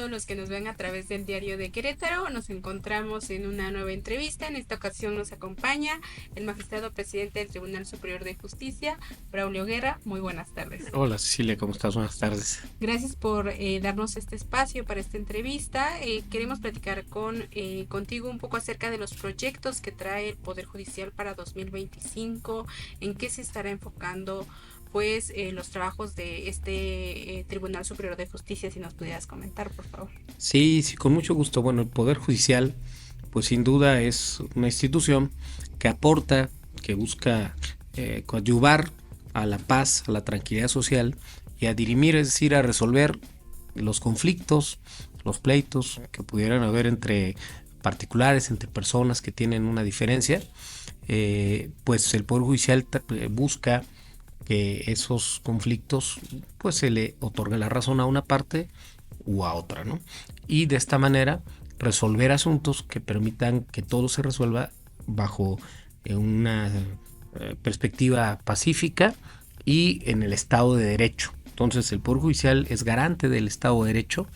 todos los que nos ven a través del Diario de Querétaro. Nos encontramos en una nueva entrevista. En esta ocasión nos acompaña el magistrado presidente del Tribunal Superior de Justicia, Braulio Guerra. Muy buenas tardes. Hola Cecilia, ¿cómo estás? Buenas tardes. Gracias por darnos este espacio para esta entrevista. Queremos platicar contigo un poco acerca de los proyectos que trae el Poder Judicial para 2025, en qué se estará enfocando los trabajos de este Tribunal Superior de Justicia, si nos pudieras comentar, por favor. Sí, sí, con mucho gusto. Bueno, el Poder Judicial, pues sin duda es una institución que aporta, que busca coadyuvar a la paz, a la tranquilidad social y a dirimir, es decir, a resolver los conflictos, los pleitos que pudieran haber entre particulares, entre personas que tienen una diferencia. Pues el Poder Judicial busca que esos conflictos pues se le otorgue la razón a una parte u a otra, ¿no? Y de esta manera resolver asuntos que permitan que todo se resuelva bajo una perspectiva pacífica y en el Estado de Derecho. Entonces el Poder Judicial es garante del Estado de Derecho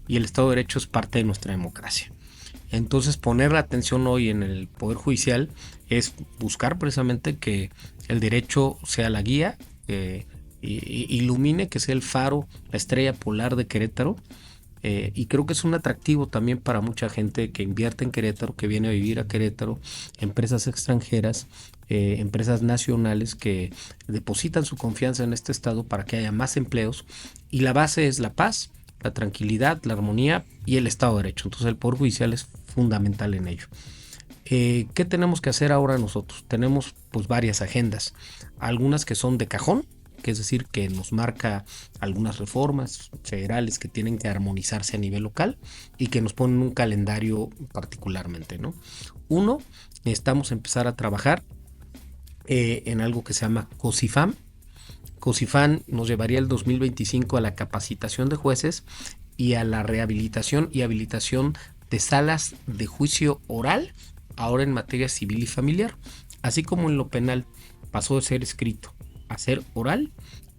y el Estado de Derecho es parte de nuestra democracia. Entonces poner la atención hoy en el Poder Judicial es buscar precisamente que el derecho sea la guía, ilumine, que sea el faro, la estrella polar de Querétaro. Y creo que es un atractivo también para mucha gente que invierte en Querétaro, que viene a vivir a Querétaro, empresas extranjeras, empresas nacionales que depositan su confianza en este estado para que haya más empleos. Y la base es la paz, la tranquilidad, la armonía y el Estado de Derecho. Entonces el Poder Judicial es fundamental en ello. ¿Qué tenemos que hacer ahora nosotros? Tenemos pues varias agendas, algunas que son de cajón, que es decir, que nos marca algunas reformas federales que tienen que armonizarse a nivel local y que nos ponen un calendario particularmente, ¿no? Uno, necesitamos empezar a trabajar en algo que se llama COSIFAM. COSIFAM nos llevaría el 2025 a la capacitación de jueces y a la rehabilitación y habilitación de salas de juicio oral, ahora en materia civil y familiar. Así como en lo penal pasó de ser escrito a ser oral,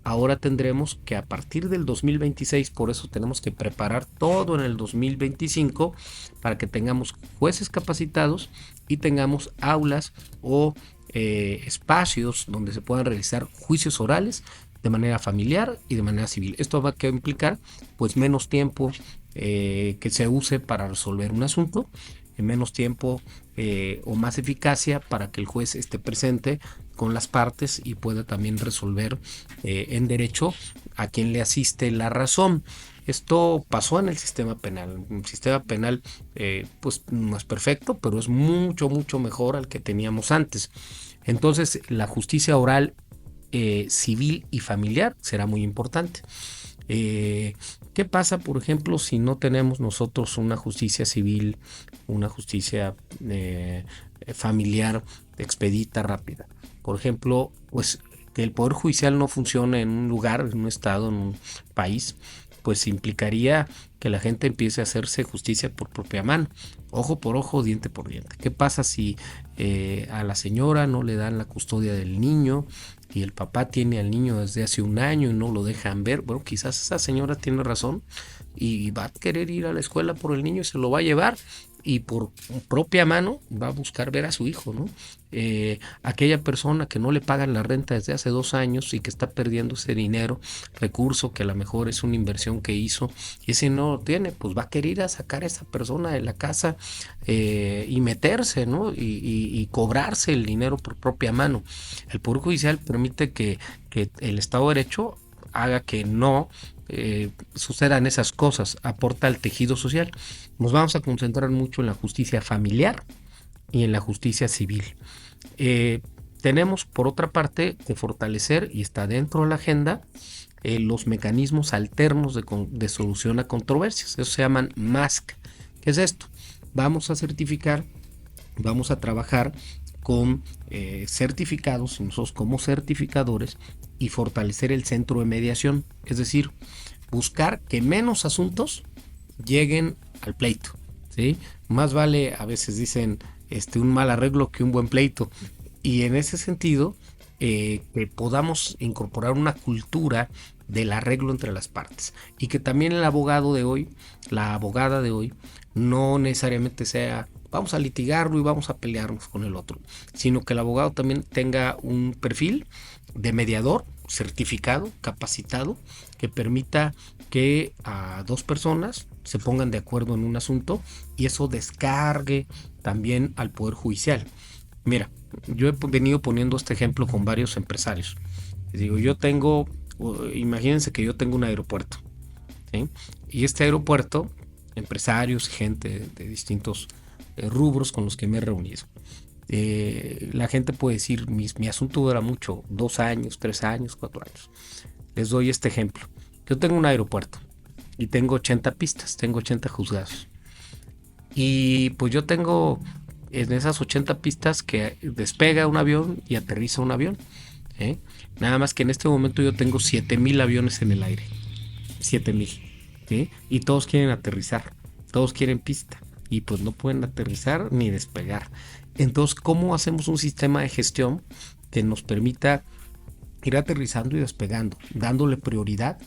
ahora tendremos que a partir del 2026, por eso tenemos que preparar todo en el 2025 para que tengamos jueces capacitados y tengamos aulas o espacios donde se puedan realizar juicios orales de manera familiar y de manera civil. Esto va a implicar pues menos tiempo que se use para resolver un asunto, en menos tiempo o más eficacia para que el juez esté presente con las partes y pueda también resolver en derecho a quien le asiste la razón. Esto pasó en el sistema penal. El sistema penal pues no es perfecto, pero es mucho, mucho mejor al que teníamos antes. Entonces la justicia oral, civil y familiar será muy importante. ¿Qué pasa, por ejemplo, si no tenemos nosotros una justicia civil, una justicia familiar expedita, rápida? Por ejemplo, pues que el Poder Judicial no funcione en un lugar, en un estado, en un país, pues implicaría que la gente empiece a hacerse justicia por propia mano, ojo por ojo, diente por diente. ¿Qué pasa si a la señora no le dan la custodia del niño y el papá tiene al niño desde hace un año y no lo dejan ver? Bueno, quizás esa señora tiene razón y va a querer ir a la escuela por el niño y se lo va a llevar y por propia mano va a buscar ver a su hijo, ¿no? Aquella persona que no le pagan la renta desde hace 2 años y que está perdiendo ese dinero, recurso que a lo mejor es una inversión que hizo, y ese no lo tiene, pues va a querer ir a sacar a esa persona de la casa y meterse, ¿no? Y cobrarse el dinero por propia mano. El Poder Judicial permite que el Estado de Derecho haga que no sucedan esas cosas, aporta al tejido social. Nos vamos a concentrar mucho en la justicia familiar y en la justicia civil. Tenemos por otra parte que fortalecer, y está dentro de la agenda, los mecanismos alternos de solución a controversias. Eso se llaman MASC. ¿Qué es esto? Vamos a certificar, vamos a trabajar con certificados, nosotros como certificadores, y fortalecer el centro de mediación, es decir, buscar que menos asuntos lleguen al pleito, ¿sí? Más vale, a veces dicen, un mal arreglo que un buen pleito, y en ese sentido que podamos incorporar una cultura del arreglo entre las partes, y que también el abogado de hoy, la abogada de hoy, no necesariamente sea vamos a litigarlo y vamos a pelearnos con el otro, sino que el abogado también tenga un perfil de mediador certificado, capacitado, que permita que a dos personas se pongan de acuerdo en un asunto y eso descargue también al Poder Judicial. Mira, yo he venido poniendo este ejemplo con varios empresarios. Les digo, imagínense que yo tengo un aeropuerto, ¿sí? Y este aeropuerto, empresarios, gente de distintos rubros con los que me he reunido. La gente puede decir, mi asunto dura mucho, 2 años, 3 años, 4 años. Les doy este ejemplo. Yo tengo un aeropuerto y tengo 80 pistas, tengo 80 juzgados. Y pues yo tengo en esas 80 pistas que despega un avión y aterriza un avión. Nada más que en este momento yo tengo 7,000 aviones en el aire. 7,000. ¿Sí? Y todos quieren aterrizar, todos quieren pista. Y pues no pueden aterrizar ni despegar. Entonces, ¿cómo hacemos un sistema de gestión que nos permita ir aterrizando y despegando, dándole prioridad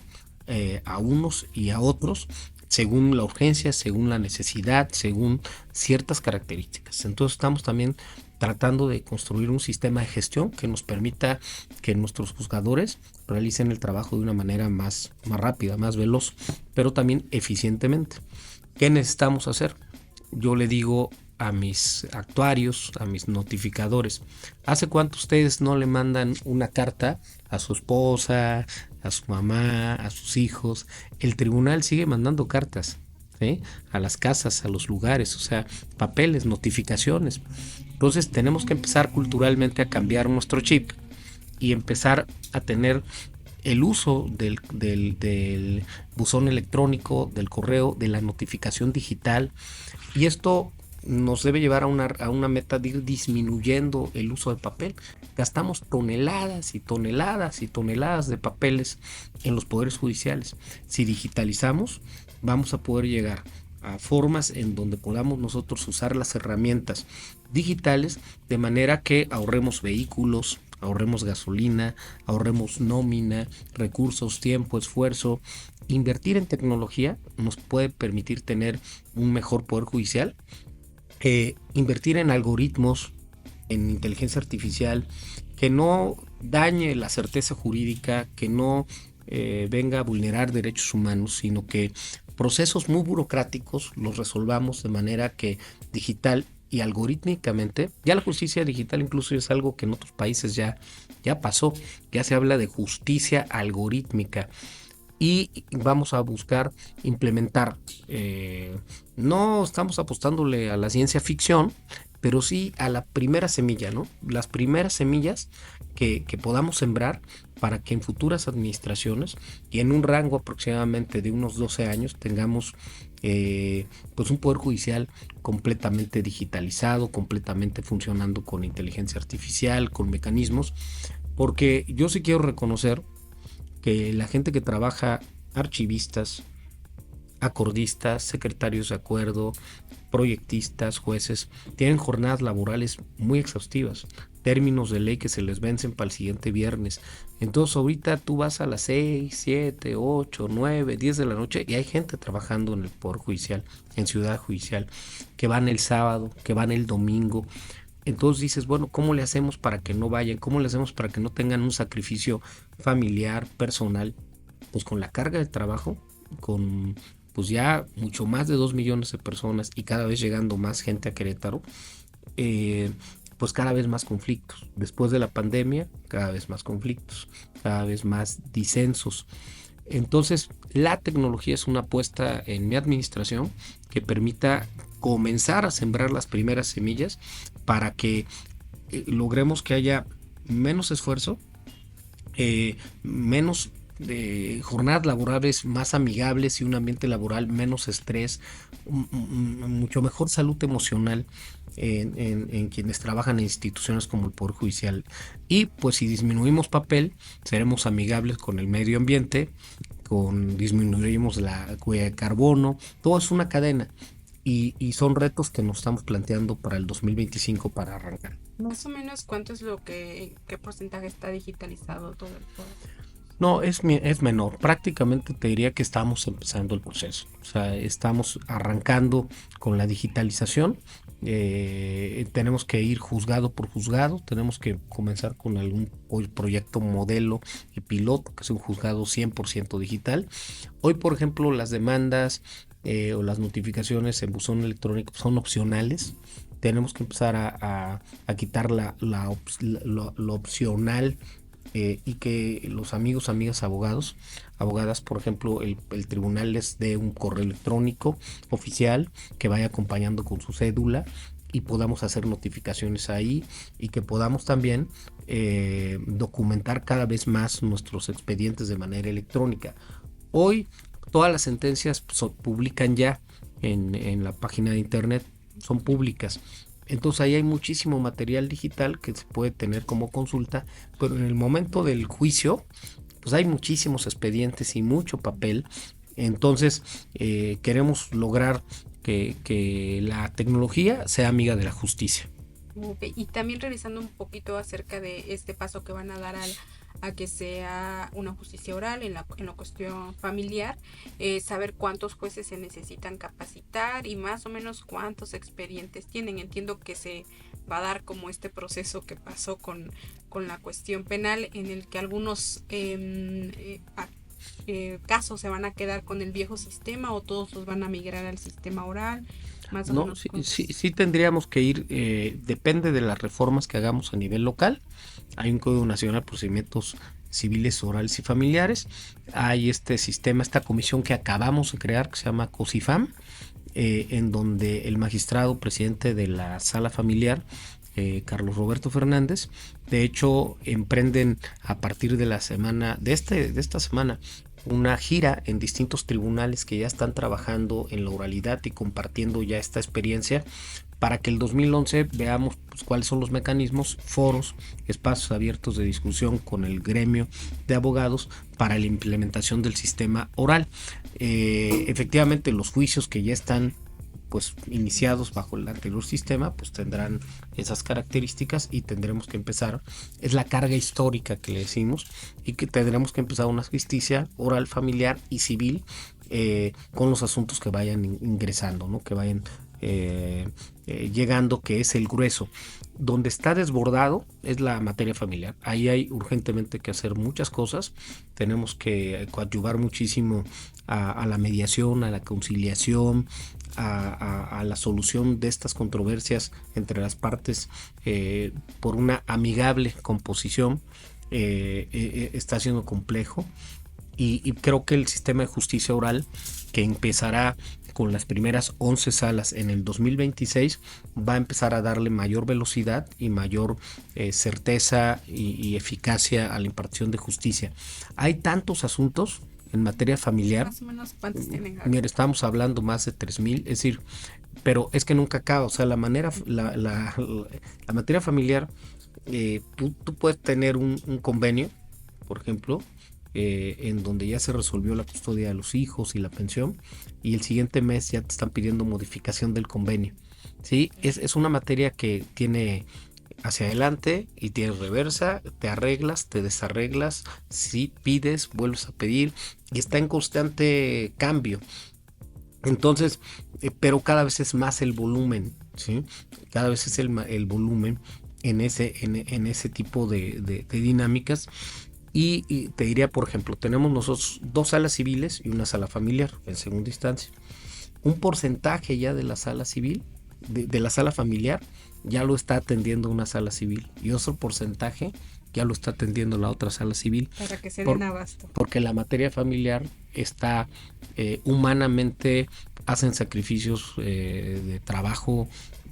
a unos y a otros según la urgencia, según la necesidad, según ciertas características? Entonces estamos también tratando de construir un sistema de gestión que nos permita que nuestros juzgadores realicen el trabajo de una manera más rápida, más veloz, pero también eficientemente. ¿Qué necesitamos hacer? Yo le digo a mis actuarios, a mis notificadores, ¿hace cuánto ustedes no le mandan una carta a su esposa, a su mamá, a sus hijos? El tribunal sigue mandando cartas, ¿sí? A las casas, a los lugares, o sea, papeles, notificaciones. Entonces tenemos que empezar culturalmente a cambiar nuestro chip y empezar a tener el uso del buzón electrónico, del correo, de la notificación digital, y esto nos debe llevar a una meta de ir disminuyendo el uso de papel. Gastamos toneladas y toneladas y toneladas de papeles en los poderes judiciales. Si digitalizamos, vamos a poder llegar a formas en donde podamos nosotros usar las herramientas digitales de manera que ahorremos vehículos, ahorremos gasolina, ahorremos nómina, recursos, tiempo, esfuerzo. Invertir en tecnología nos puede permitir tener un mejor poder judicial. Invertir en algoritmos, en inteligencia artificial, que no dañe la certeza jurídica, que no venga a vulnerar derechos humanos, sino que procesos muy burocráticos los resolvamos de manera que digital y algorítmicamente. Ya la justicia digital incluso es algo que en otros países ya pasó, ya se habla de justicia algorítmica. Y vamos a buscar implementar, no estamos apostándole a la ciencia ficción, pero sí a la primera semilla, ¿no? Las primeras semillas que podamos sembrar para que en futuras administraciones y en un rango aproximadamente de unos 12 años tengamos pues un poder judicial completamente digitalizado, completamente funcionando con inteligencia artificial, con mecanismos, porque yo sí quiero reconocer que la gente que trabaja, archivistas, acordistas, secretarios de acuerdo, proyectistas, jueces, tienen jornadas laborales muy exhaustivas, términos de ley que se les vencen para el siguiente viernes. Entonces ahorita tú vas a las 6, 7, 8, 9, 10 de la noche y hay gente trabajando en el Poder Judicial, en Ciudad Judicial, que van el sábado, que van el domingo. Entonces dices, bueno, ¿cómo le hacemos para que no vayan? ¿Cómo le hacemos para que no tengan un sacrificio familiar, personal? Pues con la carga de trabajo, con pues ya mucho más de 2 millones de personas y cada vez llegando más gente a Querétaro, pues cada vez más conflictos. Después de la pandemia, cada vez más conflictos, cada vez más disensos. Entonces, la tecnología es una apuesta en mi administración que permita comenzar a sembrar las primeras semillas para que logremos que haya menos esfuerzo, menos jornadas laborales más amigables y un ambiente laboral menos estrés, mucho mejor salud emocional en quienes trabajan en instituciones como el Poder Judicial. Y pues si disminuimos papel, seremos amigables con el medio ambiente, disminuiremos la huella de carbono. Todo es una cadena y son retos que nos estamos planteando para el 2025 para arrancar. Más o menos, ¿cuánto es qué porcentaje está digitalizado todo el poder? No, es menor. Prácticamente te diría que estamos empezando el proceso. O sea, estamos arrancando con la digitalización. Tenemos que ir juzgado por juzgado. Tenemos que comenzar con algún proyecto modelo y piloto, que es un juzgado 100% digital. Hoy, por ejemplo, las demandas o las notificaciones en buzón electrónico son opcionales. Tenemos que empezar a quitar lo opcional, y que los amigos, amigas, abogados, abogadas, por ejemplo, el tribunal les dé un correo electrónico oficial que vaya acompañando con su cédula y podamos hacer notificaciones ahí y que podamos también documentar cada vez más nuestros expedientes de manera electrónica. Hoy todas las sentencias publican ya en la página de internet, son públicas. Entonces ahí hay muchísimo material digital que se puede tener como consulta, pero en el momento del juicio, pues hay muchísimos expedientes y mucho papel. Entonces queremos lograr que la tecnología sea amiga de la justicia. Okay. Y también revisando un poquito acerca de este paso que van a dar a que sea una justicia oral en la cuestión familiar, saber cuántos jueces se necesitan capacitar y más o menos cuántos expedientes tienen. Entiendo que se va a dar como este proceso que pasó con la cuestión penal, en el que algunos casos se van a quedar con el viejo sistema o todos los van a migrar al sistema oral, más o No, menos. sí, sí, sí tendríamos que ir, depende de las reformas que hagamos a nivel local. Hay un Código Nacional de Procedimientos Civiles, Orales y Familiares. Hay este sistema, esta comisión que acabamos de crear, que se llama COSIFAM, en donde el magistrado presidente de la sala familiar, Carlos Roberto Fernández, de hecho emprenden a partir de la semana, de esta semana, una gira en distintos tribunales que ya están trabajando en la oralidad y compartiendo ya esta experiencia para que el 2011 veamos pues, cuáles son los mecanismos, foros, espacios abiertos de discusión con el gremio de abogados para la implementación del sistema oral. Efectivamente, los juicios que ya están pues iniciados bajo el anterior sistema pues tendrán esas características y tendremos que empezar, es la carga histórica que le decimos, y que tendremos que empezar una justicia oral, familiar y civil con los asuntos que vayan ingresando, ¿no? Que vayan llegando, que es el grueso. Donde está desbordado es la materia familiar. Ahí hay urgentemente que hacer muchas cosas. Tenemos que coadyuvar muchísimo a la mediación, a la conciliación, a la solución de estas controversias entre las partes por una amigable composición. Está siendo complejo y creo que el sistema de justicia oral, que empezará con las primeras 11 salas en el 2026, va a empezar a darle mayor velocidad y mayor certeza y eficacia a la impartición de justicia. Hay tantos asuntos en materia familiar. Más o menos cuántos tienen. Mira, estamos hablando más de 3,000, es decir, pero es que nunca acaba. O sea, la materia familiar, tú puedes tener un convenio, por ejemplo, en donde ya se resolvió la custodia de los hijos y la pensión, y el siguiente mes ya te están pidiendo modificación del convenio. ¿Sí? Es una materia que tiene hacia adelante y tienes reversa, te arreglas, te desarreglas, si pides, vuelves a pedir y está en constante cambio. Entonces, pero cada vez es más el volumen, ¿sí? Cada vez es el volumen en ese tipo de dinámicas. Y te diría, por ejemplo, tenemos nosotros 2 salas civiles y una sala familiar en segunda instancia. Un porcentaje ya de la sala civil, de la sala familiar, ya lo está atendiendo una sala civil y otro porcentaje ya lo está atendiendo la otra sala civil. Para que se den abasto. Porque la materia familiar está humanamente, hacen sacrificios de trabajo,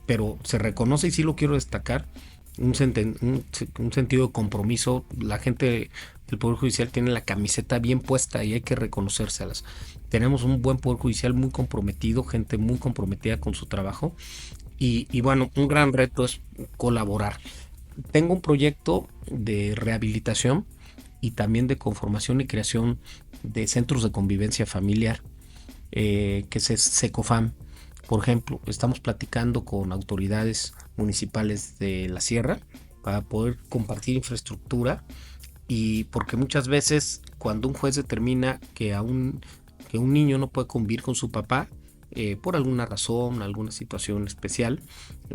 pero se reconoce, y sí lo quiero destacar, un sentido de compromiso. La gente del Poder Judicial tiene la camiseta bien puesta y hay que reconocérselas. Tenemos un buen Poder Judicial muy comprometido, gente muy comprometida con su trabajo y bueno, un gran reto es colaborar. Tengo un proyecto de rehabilitación y también de conformación y creación de centros de convivencia familiar, que es SECOFAM. Por ejemplo, estamos platicando con autoridades municipales de la sierra para poder compartir infraestructura, y porque muchas veces cuando un juez determina que que un niño no puede convivir con su papá, por alguna razón, alguna situación especial,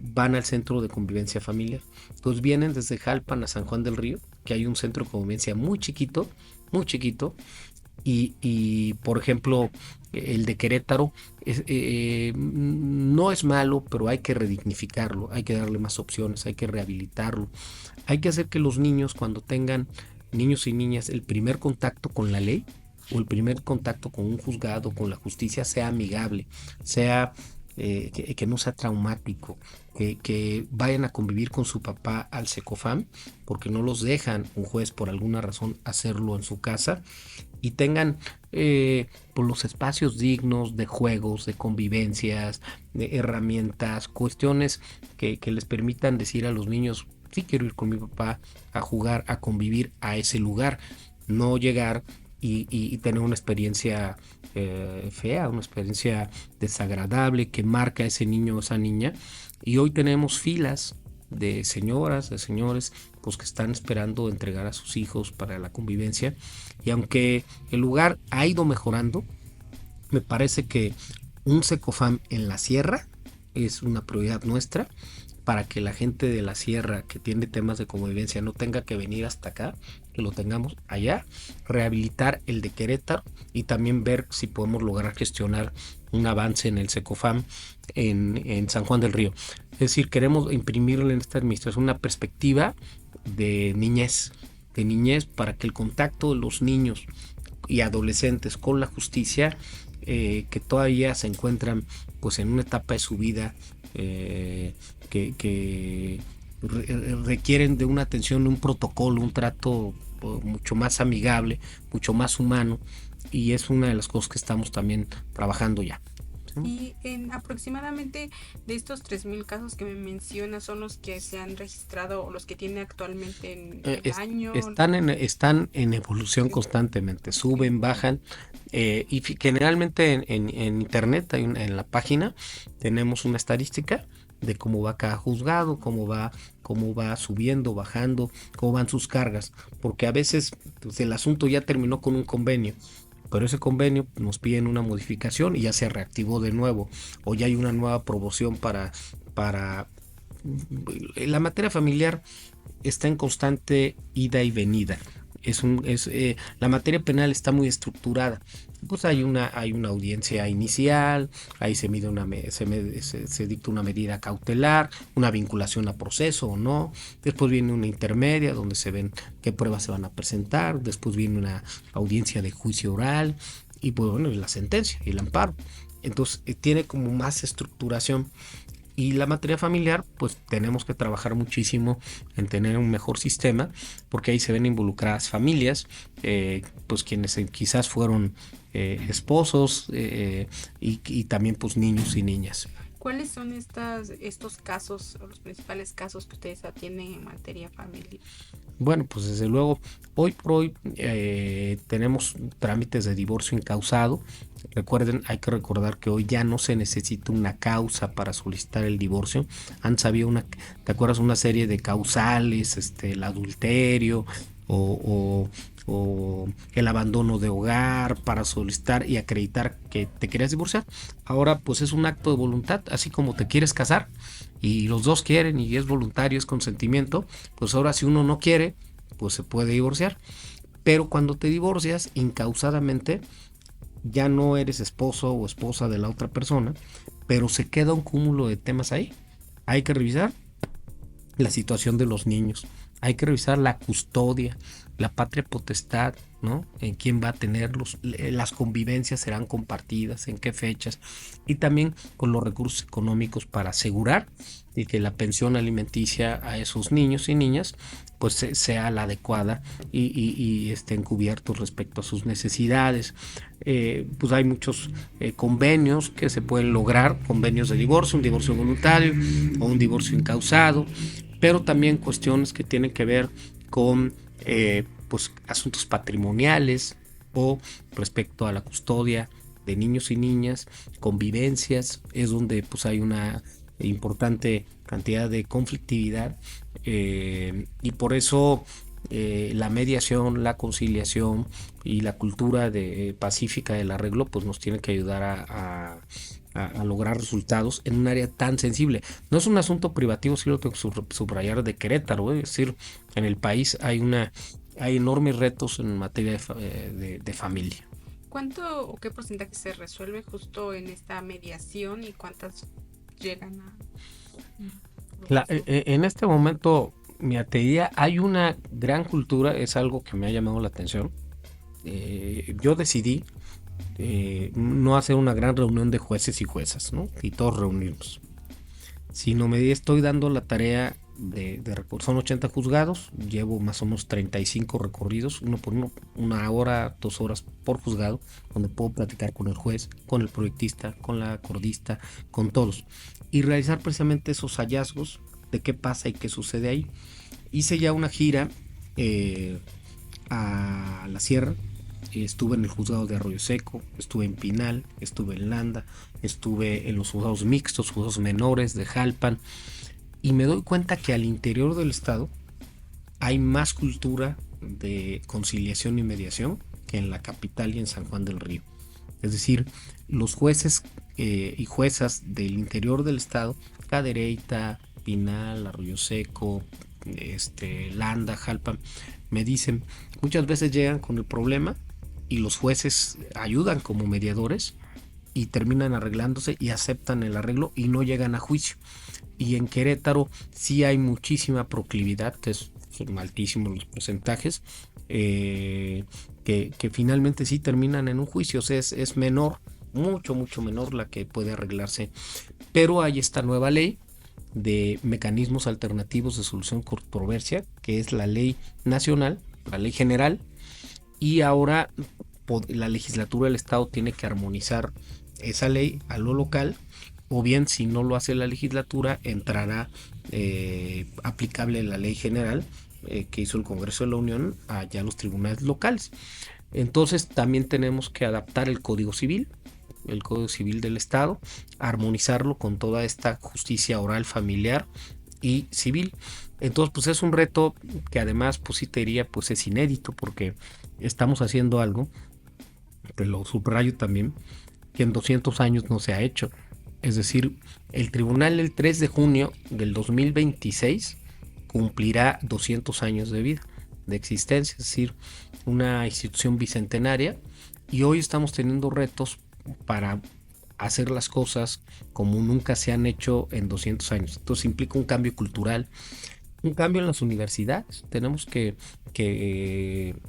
van al centro de convivencia familiar. Entonces vienen desde Jalpan a San Juan del Río, que hay un centro de convivencia muy chiquito, por ejemplo, el de Querétaro no es malo, pero hay que redignificarlo, hay que darle más opciones, hay que rehabilitarlo, hay que hacer que los niños, cuando tengan, niños y niñas, el primer contacto con la ley o el primer contacto con un juzgado, con la justicia, sea amigable, sea que no sea traumático, que vayan a convivir con su papá al Secofam, porque no los dejan un juez por alguna razón hacerlo en su casa, y tengan por los espacios dignos de juegos, de convivencias, de herramientas, cuestiones que les permitan decir a los niños: sí quiero ir con mi papá a jugar, a convivir a ese lugar, no llegar y tener una experiencia fea, una experiencia desagradable que marca a ese niño o esa niña. Y hoy tenemos filas de señoras, de señores, pues que están esperando entregar a sus hijos para la convivencia. Y aunque el lugar ha ido mejorando, me parece que un Secofam en la sierra es una prioridad nuestra, para que la gente de la sierra que tiene temas de convivencia no tenga que venir hasta acá, que lo tengamos allá, rehabilitar el de Querétaro y también ver si podemos lograr gestionar un avance en el Secofam en San Juan del Río. Es decir, queremos imprimirle en esta administración una perspectiva de niñez para que el contacto de los niños y adolescentes con la justicia, que todavía se encuentran pues en una etapa de su vida que requieren de una atención, un protocolo, un trato mucho más amigable, mucho más humano, y es una de las cosas que estamos también trabajando ya. Y en aproximadamente de estos 3,000 casos que me mencionas, ¿son los que se han registrado o los que tiene actualmente en el año? Están en evolución constantemente, suben, bajan, y generalmente en internet, en la página, tenemos una estadística de cómo va cada juzgado, cómo va subiendo, bajando, cómo van sus cargas, porque a veces pues, el asunto ya terminó con un convenio, pero ese convenio nos piden una modificación y ya se reactivó de nuevo, o ya hay una nueva promoción para la materia familiar está en constante ida y venida. La materia penal está muy estructurada. Pues hay una audiencia inicial, ahí se mide se dicta una medida cautelar, una vinculación a proceso o no. Después viene una intermedia donde se ven qué pruebas se van a presentar. Después viene una audiencia de juicio oral y pues bueno, la sentencia y el amparo. Entonces tiene como más estructuración. Y la materia familiar, pues tenemos que trabajar muchísimo en tener un mejor sistema, porque ahí se ven involucradas familias, pues quienes quizás fueron esposos, y también pues niños y niñas. ¿Cuáles son estos casos, o los principales casos que ustedes atienden en materia familiar? Bueno, pues desde luego, hoy por hoy tenemos trámites de divorcio incausado. Recuerden, hay que recordar que hoy ya no se necesita una causa para solicitar el divorcio. Antes había ¿te acuerdas? Una serie de causales, el adulterio o el abandono de hogar para solicitar y acreditar que te querías divorciar. Ahora pues es un acto de voluntad, así como te quieres casar y los dos quieren y es voluntario, es consentimiento, pues ahora si uno no quiere, pues se puede divorciar. Pero cuando te divorcias incausadamente, ya no eres esposo o esposa de la otra persona, pero se queda un cúmulo de temas ahí. Hay que revisar la situación de los niños, hay que revisar la custodia, la patria potestad, ¿no? En quién va a tenerlos, las convivencias serán compartidas, en qué fechas, y también con los recursos económicos para asegurar y que la pensión alimenticia a esos niños y niñas pues sea la adecuada y estén cubiertos respecto a sus necesidades. Pues hay muchos convenios que se pueden lograr, convenios de divorcio, un divorcio voluntario o un divorcio incausado, pero también cuestiones que tienen que ver con pues asuntos patrimoniales o respecto a la custodia de niños y niñas, convivencias, es donde pues hay una importante cantidad de conflictividad, y por eso la mediación, la conciliación y la cultura pacífica del arreglo, pues nos tiene que ayudar a lograr resultados en un área tan sensible. No es un asunto privativo, sí lo tengo que subrayar, de Querétaro, es decir, en el país hay enormes retos en materia de familia. ¿Cuánto o qué porcentaje se resuelve justo en esta mediación y cuántas llegan a En este momento, mira, te diría, hay una gran cultura, es algo que me ha llamado la atención. Yo decidí no hacer una gran reunión de jueces y juezas, ¿no? Y todos reunirnos, sino me estoy dando la tarea son 80 juzgados, llevo más o menos 35 recorridos, uno por uno, 1 hora, 2 horas por juzgado, donde puedo platicar con el juez, con el proyectista, con la acordista, con todos, y realizar precisamente esos hallazgos de qué pasa y qué sucede ahí. Hice ya una gira a la sierra. Estuve en el juzgado de Arroyo Seco, estuve en Pinal, estuve en Landa, estuve en los juzgados mixtos, juzgados menores de Jalpan, y me doy cuenta que al interior del estado hay más cultura de conciliación y mediación que en la capital y en San Juan del Río. Es decir, los jueces y juezas del interior del estado, Cadereyta, Pinal, Arroyo Seco, Landa, Jalpan, me dicen, muchas veces llegan con el problema y los jueces ayudan como mediadores y terminan arreglándose y aceptan el arreglo y no llegan a juicio. Y en Querétaro sí hay muchísima proclividad, son altísimos los porcentajes, que finalmente sí terminan en un juicio. O sea, es menor, mucho menor la que puede arreglarse. Pero hay esta nueva ley de mecanismos alternativos de solución controversia, que es la ley nacional, la ley general, y ahora la legislatura del estado tiene que armonizar esa ley a lo local, o bien si no lo hace la legislatura entrará aplicable la ley general que hizo el Congreso de la Unión allá a los tribunales locales. Entonces también tenemos que adaptar el Código Civil del estado, armonizarlo con toda esta justicia oral, familiar y civil. Entonces pues es un reto que además pues sí te diría pues es inédito, porque estamos haciendo algo, que lo subrayo también, que en 200 años no se ha hecho. Es decir, el tribunal el 3 de junio del 2026 cumplirá 200 años de vida, de existencia, es decir, una institución bicentenaria, y hoy estamos teniendo retos para hacer las cosas como nunca se han hecho en 200 años. Entonces implica un cambio cultural, un cambio en las universidades. Tenemos que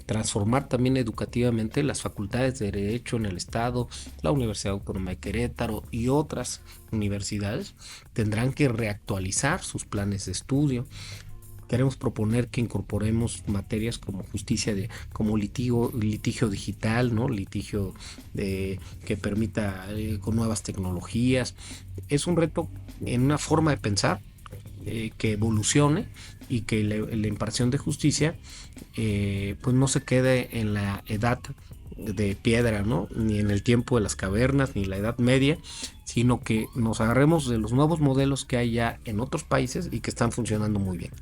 transformar también educativamente las facultades de Derecho en el Estado, la Universidad Autónoma de Querétaro y otras universidades tendrán que reactualizar sus planes de estudio. Queremos proponer que incorporemos materias como como litigio digital, ¿no? Litigio que permita con nuevas tecnologías. Es un reto en una forma de pensar que evolucione y que la impartición de justicia pues no se quede en la edad de piedra, ¿no? Ni en el tiempo de las cavernas, ni la Edad Media, sino que nos agarremos de los nuevos modelos que hay ya en otros países y que están funcionando muy bien.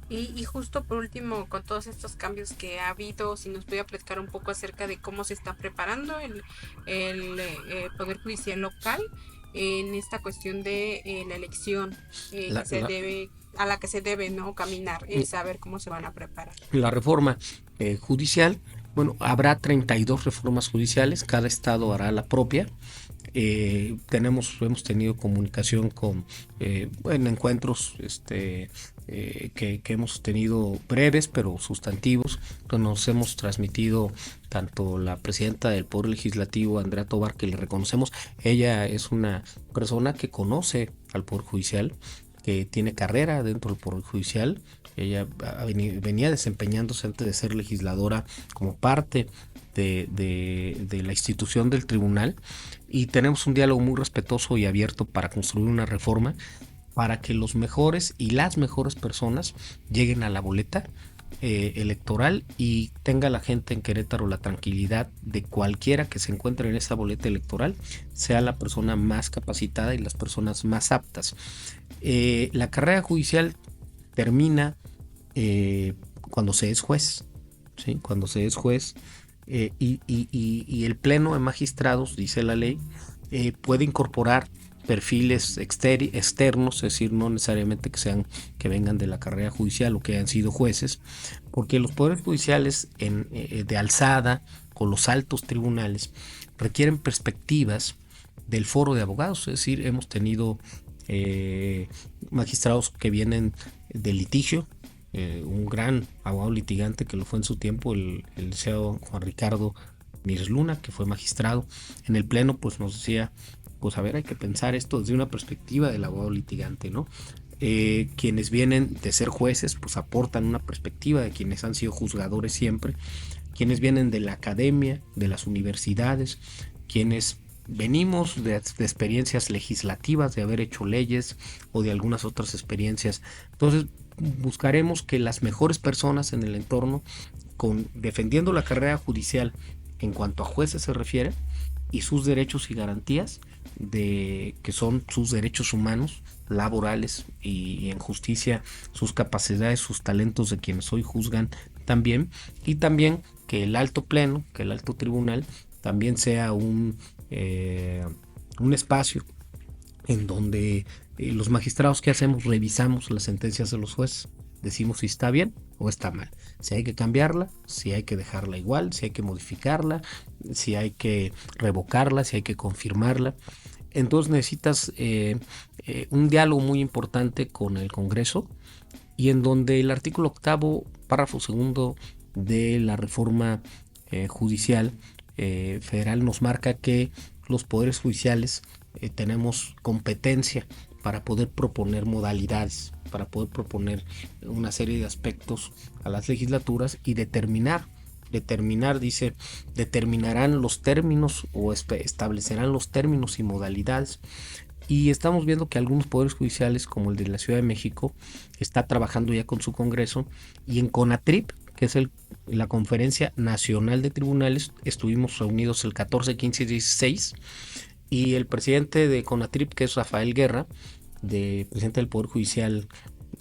Y justo por último, con todos estos cambios que ha habido, si nos puede platicar un poco acerca de cómo se está preparando el Poder Judicial local en esta cuestión de la elección a la que se debe no caminar y saber cómo se van a preparar. La reforma judicial, bueno, habrá 32 reformas judiciales, cada estado hará la propia. Hemos tenido comunicación en encuentros que hemos tenido breves pero sustantivos. Entonces nos hemos transmitido tanto la presidenta del Poder Legislativo, Andrea Tobar, que le reconocemos. Ella es una persona que conoce al Poder Judicial, que tiene carrera dentro del Poder Judicial. Ella venía desempeñándose antes de ser legisladora como parte de la institución del tribunal, y tenemos un diálogo muy respetuoso y abierto para construir una reforma para que los mejores y las mejores personas lleguen a la boleta electoral y tenga la gente en Querétaro la tranquilidad de cualquiera que se encuentre en esa boleta electoral sea la persona más capacitada y las personas más aptas. La carrera judicial termina cuando se es juez, ¿sí? Cuando se es juez, y el pleno de magistrados, dice la ley, puede incorporar perfiles externos, es decir, no necesariamente que vengan de la carrera judicial o que hayan sido jueces, porque los poderes judiciales de alzada con los altos tribunales requieren perspectivas del foro de abogados, es decir, hemos tenido magistrados que vienen de litigio, un gran abogado litigante que lo fue en su tiempo, el licenciado Juan Ricardo Mires Luna, que fue magistrado. En el pleno pues nos decía, pues a ver, hay que pensar esto desde una perspectiva del abogado litigante, ¿no? Quienes vienen de ser jueces pues aportan una perspectiva de quienes han sido juzgadores siempre, quienes vienen de la academia, de las universidades, quienes venimos de experiencias legislativas, de haber hecho leyes o de algunas otras experiencias. Entonces buscaremos que las mejores personas en el entorno, defendiendo la carrera judicial en cuanto a jueces se refiere, y sus derechos y garantías, que son sus derechos humanos, laborales y en justicia, sus capacidades, sus talentos de quienes hoy juzgan también, y también que el alto pleno, que el alto tribunal también sea un espacio en donde los magistrados, ¿qué hacemos? Revisamos las sentencias de los jueces, decimos si está bien o está mal, si hay que cambiarla, si hay que dejarla igual, si hay que modificarla, si hay que revocarla, si hay que confirmarla. Entonces necesitas un diálogo muy importante con el Congreso, y en donde el artículo 8º, párrafo 2 de la reforma judicial federal nos marca que los poderes judiciales tenemos competencia para poder proponer modalidades, para poder proponer una serie de aspectos a las legislaturas y determinarán los términos o establecerán los términos y modalidades. Y estamos viendo que algunos poderes judiciales, como el de la Ciudad de México, está trabajando ya con su Congreso, y en CONATRIP, que es la Conferencia Nacional de Tribunales, estuvimos reunidos el 14, 15 y 16, y el presidente de CONATRIP, que es Rafael Guerra, presidente del Poder Judicial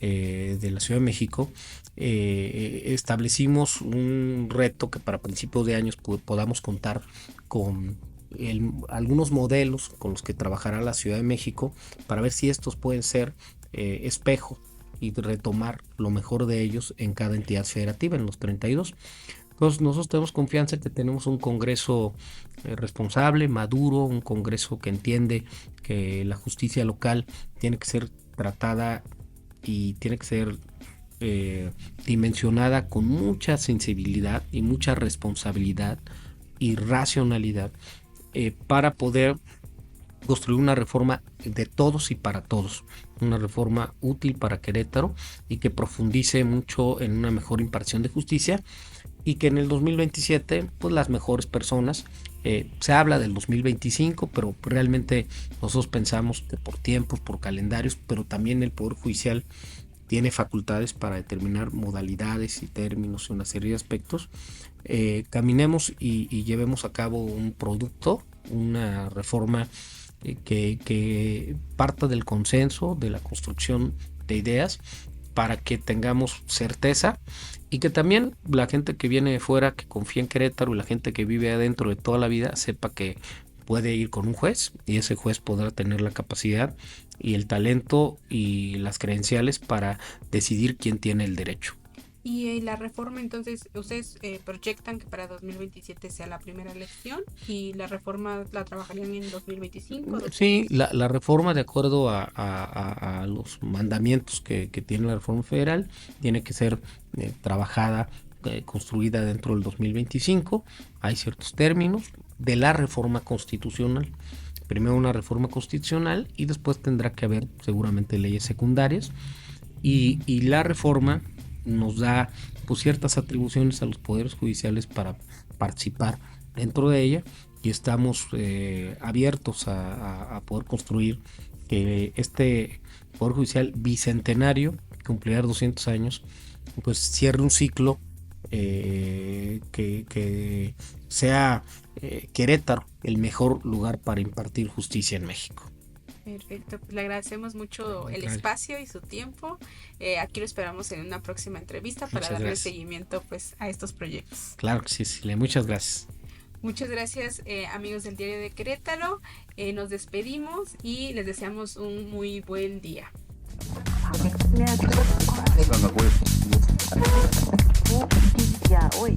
de la Ciudad de México, establecimos un reto que para principios de años podamos contar con algunos modelos con los que trabajará la Ciudad de México, para ver si estos pueden ser espejo y retomar lo mejor de ellos en cada entidad federativa, en los 32. Entonces nosotros tenemos confianza que tenemos un Congreso responsable, maduro, un Congreso que entiende que la justicia local tiene que ser tratada y tiene que ser dimensionada con mucha sensibilidad y mucha responsabilidad y racionalidad, para poder construir una reforma de todos y para todos, una reforma útil para Querétaro y que profundice mucho en una mejor impartición de justicia, y que en el 2027 pues las mejores personas, se habla del 2025, pero realmente nosotros pensamos que por tiempos, por calendarios, pero también el Poder Judicial tiene facultades para determinar modalidades y términos y una serie de aspectos, caminemos y llevemos a cabo un producto, una reforma que parta del consenso, de la construcción de ideas, para que tengamos certeza, y que también la gente que viene de fuera, que confía en Querétaro, y la gente que vive adentro de toda la vida, sepa que puede ir con un juez, y ese juez podrá tener la capacidad y el talento y las credenciales para decidir quién tiene el derecho. Y la reforma, entonces, ustedes proyectan que para 2027 sea la primera elección, y la reforma la trabajarían en 2025. Sí, la reforma, de acuerdo a los mandamientos que tiene la reforma federal, tiene que ser trabajada, construida dentro del 2025. Hay ciertos términos de la reforma constitucional. Primero una reforma constitucional y después tendrá que haber seguramente leyes secundarias, y la reforma nos da pues ciertas atribuciones a los poderes judiciales para participar dentro de ella, y estamos abiertos a poder construir que este Poder Judicial bicentenario, cumplirá 200 años, pues cierre un ciclo, que sea Querétaro el mejor lugar para impartir justicia en México. Perfecto, pues le agradecemos mucho el Claro. espacio y su tiempo. Aquí lo esperamos en una próxima entrevista para Muchas darle gracias. seguimiento pues a estos proyectos. Claro que sí, Cecilia, muchas gracias. Muchas gracias, amigos del Diario de Querétaro. Nos despedimos y les deseamos un muy buen día. Ya, hoy.